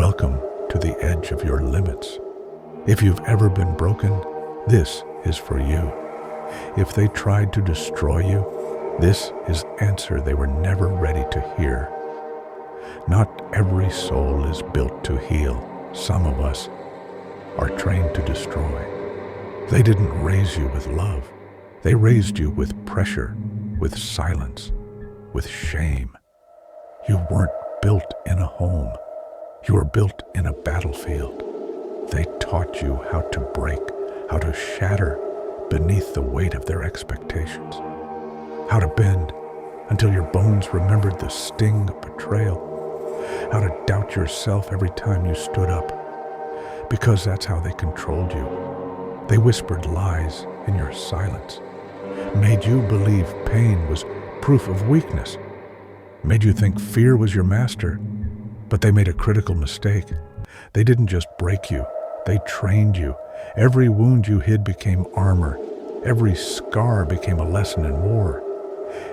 Welcome to the edge of your limits. If you've ever been broken, this is for you. If they tried to destroy you, this is the answer they were never ready to hear. Not every soul is built to heal. Some of us are trained to destroy. They didn't raise you with love. They raised you with pressure, with silence, with shame. You weren't built in a home. You were built in a battlefield. They taught you how to break, how to shatter beneath the weight of their expectations, how to bend until your bones remembered the sting of betrayal, how to doubt yourself every time you stood up, because that's how they controlled you. They whispered lies in your silence, made you believe pain was proof of weakness, made you think fear was your master. But they made a critical mistake. They didn't just break you, they trained you. Every wound you hid became armor. Every scar became a lesson in war.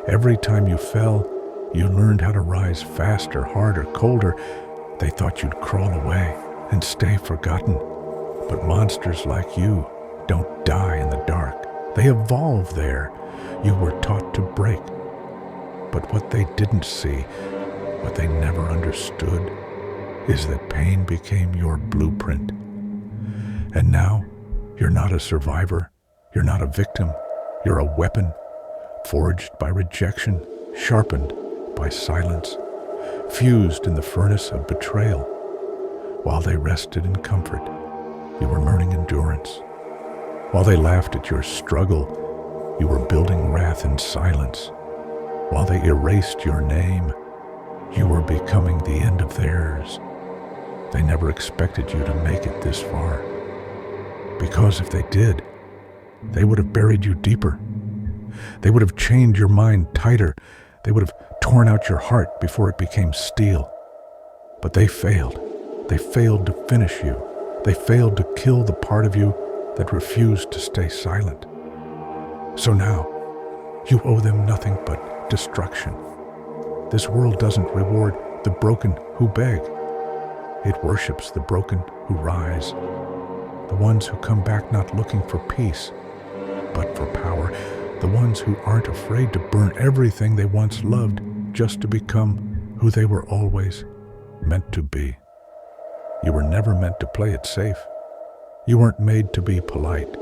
Every time you fell, you learned how to rise faster, harder, colder. They thought you'd crawl away and stay forgotten. But monsters like you don't die in the dark. They evolve there. You were taught to break. But what they didn't see, what they never understood, is that pain became your blueprint. And now, you're not a survivor, you're not a victim, you're a weapon, forged by rejection, sharpened by silence, fused in the furnace of betrayal. While they rested in comfort, you were learning endurance. While they laughed at your struggle, you were building wrath in silence. While they erased your name, you were becoming the end of theirs. They never expected you to make it this far. Because if they did, they would have buried you deeper. They would have chained your mind tighter. They would have torn out your heart before it became steel. But they failed. They failed to finish you. They failed to kill the part of you that refused to stay silent. So now, you owe them nothing but destruction. This world doesn't reward the broken who beg. It worships the broken who rise, the ones who come back not looking for peace, but for power, the ones who aren't afraid to burn everything they once loved just to become who they were always meant to be. You were never meant to play it safe. You weren't made to be polite.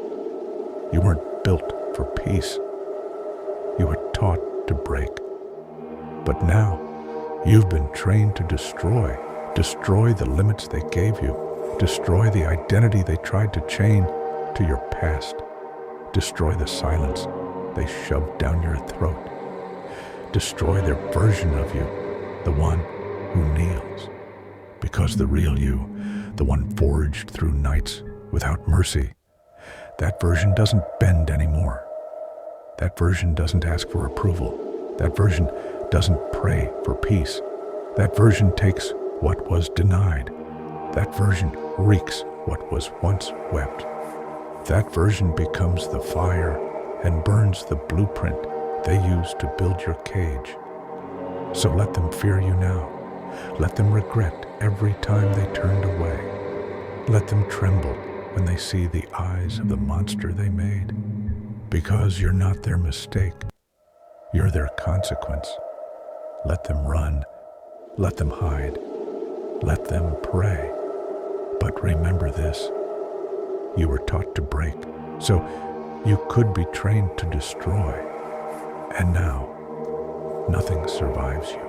You weren't built for peace. You were taught to break. But now, you've been trained to destroy the limits they gave you, destroy the identity they tried to chain to your past, destroy the silence they shoved down your throat, destroy their version of you, the one who kneels. Because the real you, the one forged through nights without mercy, that version doesn't bend anymore. That version doesn't ask for approval. That version doesn't pray for peace. That version takes what was denied. That version wreaks what was once wept. That version becomes the fire and burns the blueprint they used to build your cage. So let them fear you now. Let them regret every time they turned away. Let them tremble when they see the eyes of the monster they made. Because you're not their mistake. You're their consequence. Let them run. Let them hide. Let them pray. But remember this. You were taught to break, so you could be trained to destroy. And now, nothing survives you.